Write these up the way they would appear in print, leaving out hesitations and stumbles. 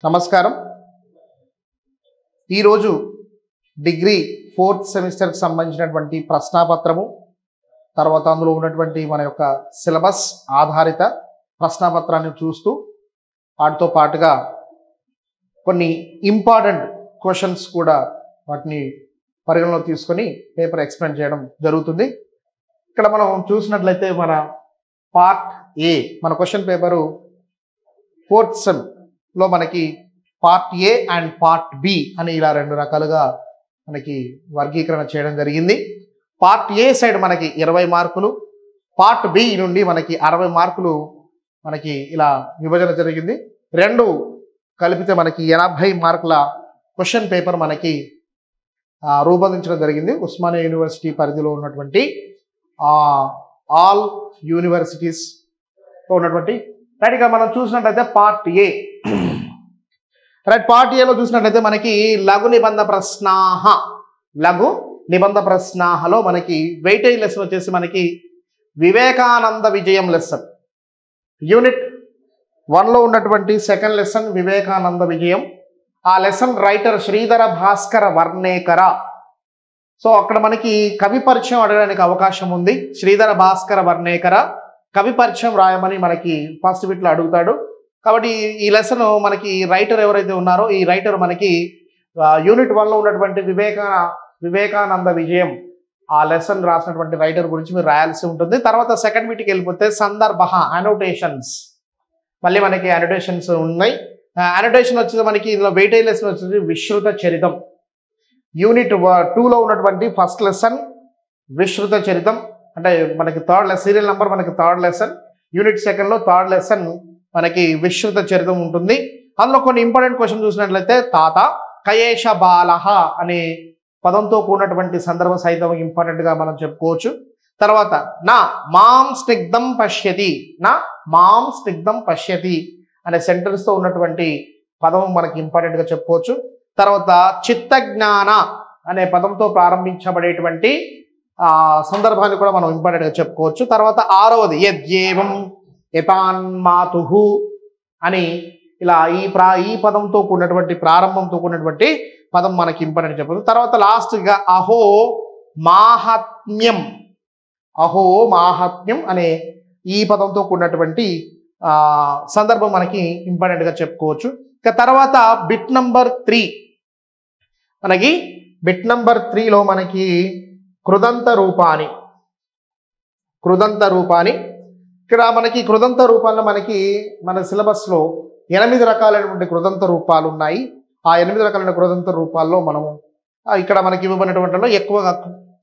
నమస్కారం. ఈరోజు degree 4th సెమిస్టర్కి సంబంధించినటువంటి ప్రశ్నాపత్రము, తర్వాత అందులో ఉన్నటువంటి మన యొక్క సిలబస్ ఆధారిత ప్రశ్నాపత్రాన్ని చూస్తూ వాటితో పాటుగా కొన్ని ఇంపార్టెంట్ క్వశ్చన్స్ కూడా వాటిని పరిగణలో తీసుకొని పేపర్ ఎక్స్ప్లెయిన్ చేయడం జరుగుతుంది. ఇక్కడ మనం చూసినట్లయితే మన పార్ట్ ఏ, మన క్వశ్చన్ పేపరు 4th సెమ్లో మనకి part A and part B అని ఇలా రెండు రకాలుగా మనకి వర్గీకరణ చేయడం జరిగింది. పార్ట్ ఏ సైడ్ మనకి 20 మార్కులు, పార్ట్ బి నుండి మనకి 60 మార్కులు మనకి ఇలా విభజన జరిగింది. రెండు కలిపితే మనకి 80 మార్కుల క్వశ్చన్ పేపర్ మనకి రూపొందించడం జరిగింది. ఉస్మానియా యూనివర్సిటీ పరిధిలో ఉన్నటువంటి ఆల్ యూనివర్సిటీస్లో ఉన్నటువంటి రైట్గా మనం చూసినట్లయితే పార్ట్ ఏ పార్ట్ ఏలో చూసినట్లయితే మనకి లఘు నిబంధ ప్రశ్నాహలో మనకి వెయిటేజ్ లెసన్ వచ్చేసి మనకి వివేకానంద విజయం లెసన్. యూనిట్ 1లో ఉన్నటువంటి సెకండ్ లెసన్ వివేకానంద విజయం. ఆ lesson writer Shridhar Bhaskar Varnekar. So అక్కడ మనకి కవి పరిచయం అడగడానికి అవకాశం ఉంది. శ్రీధర భాస్కర వర్ణేకర కవి పరిచయం రాయమని మనకి ఫస్ట్ బిట్లో అడుగుతాడు. కాబట్టి ఈ లెసన్ మనకి రైటర్ ఎవరైతే ఉన్నారో ఈ రైటర్ మనకి యూనిట్ 1లో ఉన్నటువంటి వివేకానంద విజయం ఆ లెసన్ రాసినటువంటి రైటర్ గురించి మీరు రాయాల్సి ఉంటుంది. తర్వాత సెకండ్ బిట్కి వెళ్ళిపోతే సందర్భ అనోటేషన్స్, మళ్ళీ మనకి అనోటేషన్స్ ఉన్నాయి. అనోటేషన్ వచ్చేది మనకి ఇందులో వెయిటేజ్ లెసన్ వచ్చేసి విశ్రుత చరితం. యూనిట్ 2లో ఉన్నటువంటి ఫస్ట్ లెసన్ విశ్రుత చరితం, అంటే మనకి సీరియల్ నెంబర్ మనకి థర్డ్ లెసన్. యూనిట్ 2లో థర్డ్ లెసన్ మనకి విశ్రుత చరితం ఉంటుంది. అందులో కొన్ని ఇంపార్టెంట్ క్వశ్చన్ చూసినట్లయితే తాత కయేష బాలహ అనే పదంతో కూడినటువంటి సందర్భ సహితం ఇంపార్టెంట్గా మనం చెప్పుకోవచ్చు. తర్వాత నా మాం స్నిగ్ధం పశ్యతి అనే సెంటెన్స్తో ఉన్నటువంటి పదం మనకి ఇంపార్టెంట్గా చెప్పుకోవచ్చు. తర్వాత చిత్తజ్ఞాన అనే పదంతో ప్రారంభించబడేటువంటి సందర్భాన్ని కూడా మనం ఇంపార్టెంట్గా చెప్పుకోవచ్చు. తర్వాత 6వది యద్యేవం యతాన్మాతుహు అని ఇలా ఈ పదంతో కూడినటువంటి ప్రారంభంతో కూడినటువంటి పదం మనకి ఇంపార్టెంట్ చెప్పదు. తర్వాత లాస్ట్గా అహో మాహాత్మ్యం అనే ఈ పదంతో కూడినటువంటి సందర్భం మనకి ఇంపార్టెంట్గా చెప్పుకోవచ్చు. ఇక తర్వాత బిట్ నంబర్ 3 మనకి బిట్ నంబర్ 3లో మనకి కృదంత రూపాని. ఇక్కడ మనకి కృదంత రూపాల్లో మనకి మన సిలబస్లో 8 రకాలైనటువంటి కృదంత రూపాలు ఉన్నాయి. ఆ 8 రకాలైన కృదంత రూపాల్లో మనము ఇక్కడ మనకి ఇవ్వబడినటువంటి ఎక్కువగా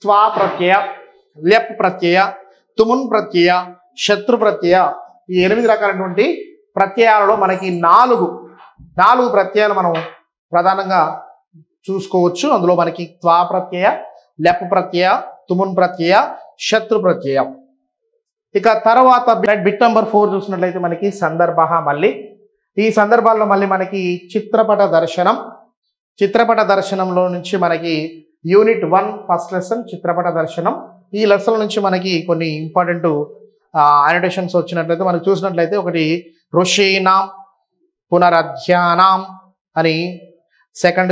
త్వా ప్రత్యయ, ల్యప్ ప్రత్యయ, తుమున్ ప్రత్యయ, శత్రు ప్రత్యయ, ఈ 8 రకాలైనటువంటి ప్రత్యయాలలో మనకి నాలుగు ప్రత్యయాలు మనం ప్రధానంగా చూసుకోవచ్చు. అందులో మనకి త్వా ప్రత్యయ, ల్యప్ ప్రత్యయ, తుమున్ ప్రత్యయ, శత్రు ప్రత్యయ. ఇక తర్వాత బిట్ నంబర్ 4 చూసినట్లయితే మనకి సందర్భ. మళ్ళీ ఈ సందర్భాల్లో మళ్ళీ మనకి చిత్రపట దర్శనంలో నుంచి మనకి యూనిట్ 1 ఫస్ట్ లెసన్ చిత్రపట దర్శనం. ఈ లెసన్ నుంచి మనకి కొన్ని ఇంపార్టెంట్ అనోటేషన్స్ వచ్చినట్లయితే మనకి చూసినట్లయితే ఒకటి ఋషీనాం పునరధ్యానాం అని సెకండ్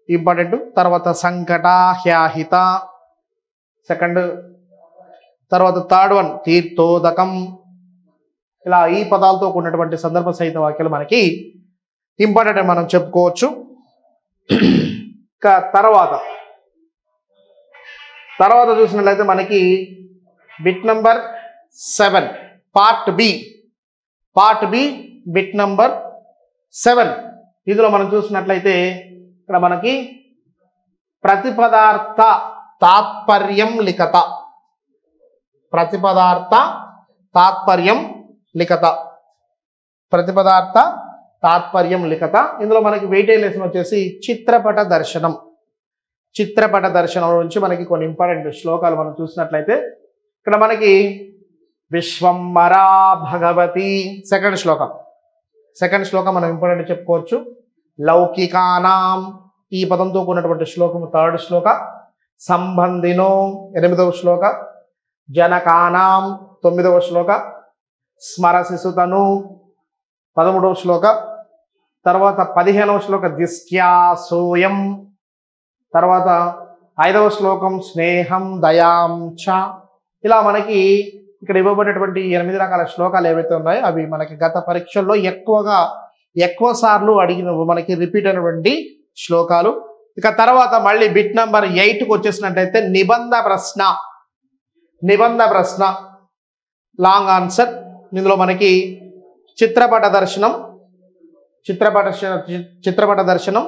ఇంపార్టెంట్. తర్వాత సంకటాహ్యాహిత సెకండ్. తర్వాత థర్డ్ వన్ తీర్థోదకం. ఇలా ఈ పదాలతో కూడినటువంటి సందర్భ సహిత వాక్యాలు మనకి ఇంపార్టెంట్ అని మనం చెప్పుకోవచ్చు. తర్వాత చూసినట్లయితే మనకి bit number 7 part B bit number 7. ఇందులో మనం చూసినట్లయితే ఇక్కడ మనకి ప్రతిపదార్థ తాత్పర్యం లిఖత. ఇందులో మనకి వెయిటేజ్ లెసన్ వచ్చేసి చిత్రపట దర్శనం నుంచి మనకి కొన్ని ఇంపార్టెంట్ శ్లోకాలు మనం చూసినట్లయితే ఇక్కడ మనకి విశ్వంబరా భగవతి సెకండ్ శ్లోకం మనం ఇంపార్టెంట్ చెప్పుకోవచ్చు. లౌకికానాం ఈ పదంతో కూడినటువంటి శ్లోకము థర్డ్ శ్లోక. సంబంధినో 8వ శ్లోక. జనకానాం 9వ శ్లోక. స్మరశిశుతను 13వ శ్లోక. తర్వాత 15వ శ్లోక దిష్ట్యా సోయం, తర్వాత 5వ శ్లోకం స్నేహం దయాం చ. ఇలా మనకి ఇక్కడ ఇవ్వబడినటువంటి 8 రకాల శ్లోకాలు ఏవైతే ఉన్నాయో అవి మనకి గత పరీక్షల్లో ఎక్కువ సార్లు అడిగిన మనకి రిపీట్ అయినటువంటి శ్లోకాలు. ఇక తర్వాత మళ్ళీ బిట్ నెంబర్ 8కి వచ్చేసినట్టయితే నిబంధ ప్రశ్న లాంగ్ ఆన్సర్. ఇందులో మనకి చిత్రపట దర్శనం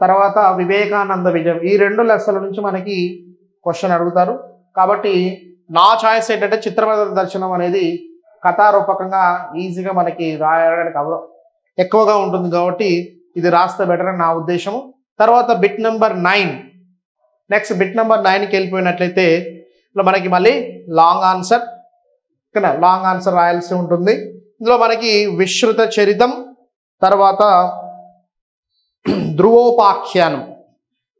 తర్వాత వివేకానంద విజయం, ఈ 2 లెసన్ల నుంచి మనకి క్వశ్చన్ అడుగుతారు. కాబట్టి నా చాయిస్ ఏంటంటే చిత్రపట దర్శనం అనేది కథారూపకంగా ఈజీగా మనకి రాయడానికి ఎక్కువగా ఉంటుంది కాబట్టి ఇది రాస్తే బెటర్ అని నా ఉద్దేశము. తర్వాత bit number 9, next bit number 9కి వెళ్ళిపోయినట్లయితే ఇందులో మనకి మళ్ళీ లాంగ్ ఆన్సర్ రాయాల్సి ఉంటుంది. ఇందులో మనకి విశ్రుత చరితం తర్వాత ధ్రువోపాఖ్యానం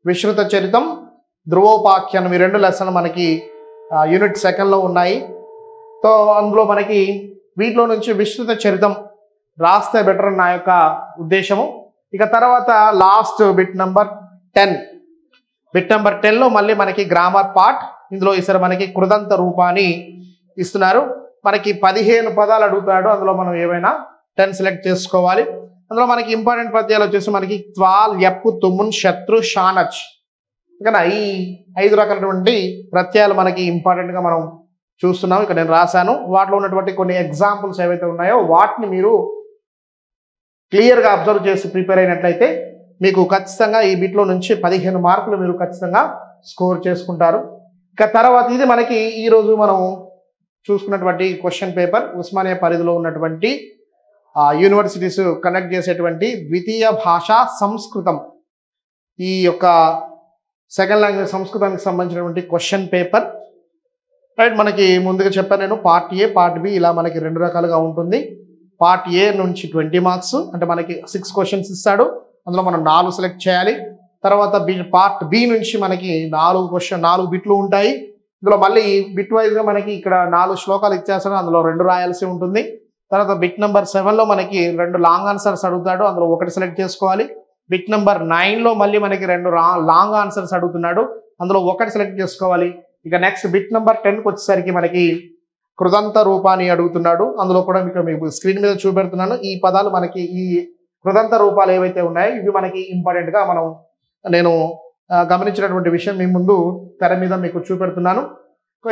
ఈ 2 లెసన్లు మనకి యూనిట్ 2లో ఉన్నాయి. సో అందులో మనకి వీటిలో నుంచి విశ్రుత చరితం రాస్తే బెటర్ అని నా యొక్క ఉద్దేశము. ఇక తర్వాత లాస్ట్ బిట్ నెంబర్ 10లో మళ్ళీ మనకి గ్రామర్ పార్ట్. ఇందులో ఈసారి మనకి కృదంత రూపాన్ని ఇస్తున్నారు. మనకి 15 పదాలు అడుగుతాడు, అందులో మనం ఏవైనా 10 సెలెక్ట్ చేసుకోవాలి. అందులో మనకి ఇంపార్టెంట్ పద్యాలు వచ్చేసి మనకి త్వాల్, యప్పు, తుమున్, శత్రు, షానచ్. ఇంకా ఈ 5 రకాలైనటువంటి ప్రత్యయాలు మనకి ఇంపార్టెంట్గా మనం చూస్తున్నాం. ఇక్కడ నేను రాశాను. వాటిలో ఉన్నటువంటి కొన్ని ఎగ్జాంపుల్స్ ఏవైతే ఉన్నాయో వాటిని మీరు క్లియర్గా అబ్జర్వ్ చేసి ప్రిపేర్ అయినట్లయితే మీకు ఖచ్చితంగా ఈ బిట్లో నుంచి 15 మార్కులు మీరు ఖచ్చితంగా స్కోర్ చేసుకుంటారు. ఇక తర్వాత ఇది మనకి ఈరోజు మనం చూసుకున్నటువంటి క్వశ్చన్ పేపర్ ఉస్మానియా పరిధిలో ఉన్నటువంటి యూనివర్సిటీస్ కండక్ట్ చేసేటువంటి ద్వితీయ భాషా సంస్కృతం, ఈ యొక్క సెకండ్ లాంగ్వేజ్ సంస్కృతానికి సంబంధించినటువంటి క్వశ్చన్ పేపర్. రైట్, మనకి ముందుగా చెప్పాను నేను పార్ట్ ఏ పార్ట్ బి ఇలా మనకి 2 రకాలుగా ఉంటుంది. పార్ట్ ఏ నుంచి 20 మార్క్స్ అంటే మనకి 6 క్వశ్చన్స్ ఇస్తాడు, అందులో మనం 4 సెలెక్ట్ చేయాలి. తర్వాత పార్ట్ బి నుంచి మనకి 4 బిట్లు ఉంటాయి. ఇందులో మళ్ళీ బిట్ వైజ్గా మనకి ఇక్కడ 4 శ్లోకాలు ఇచ్చేస్తాడు, అందులో 2 రాయాల్సి ఉంటుంది. తర్వాత బిట్ నెంబర్ 7లో మనకి 2 లాంగ్ ఆన్సర్స్ అడుగుతాడు, అందులో 1 సెలెక్ట్ చేసుకోవాలి. బిట్ నెంబర్ 9లో మళ్ళీ మనకి 2 లాంగ్ ఆన్సర్స్ అడుగుతున్నాడు, అందులో 1 సెలెక్ట్ చేసుకోవాలి. ఇక నెక్స్ట్ బిట్ నెంబర్ 10కి వచ్చేసరికి మనకి కృదంత రూపాన్ని అడుగుతున్నాడు, అందులో కూడా మీకు స్క్రీన్ మీద చూపెడుతున్నాను. ఈ పదాలు మనకి ఈ కృదంత రూపాలు ఏవైతే ఉన్నాయో ఇవి మనకి ఇంపార్టెంట్గా నేను గమనించినటువంటి విషయం మీ ముందు తెర మీద మీకు చూపెడుతున్నాను.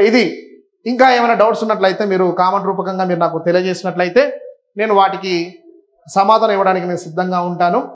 ఇది ఇంకా ఏమైనా డౌట్స్ ఉన్నట్లయితే మీరు కామెంట్ రూపకంగా మీరు నాకు తెలియజేసినట్లయితే నేను వాటికి సమాధానం ఇవ్వడానికి నేను సిద్ధంగా ఉంటాను.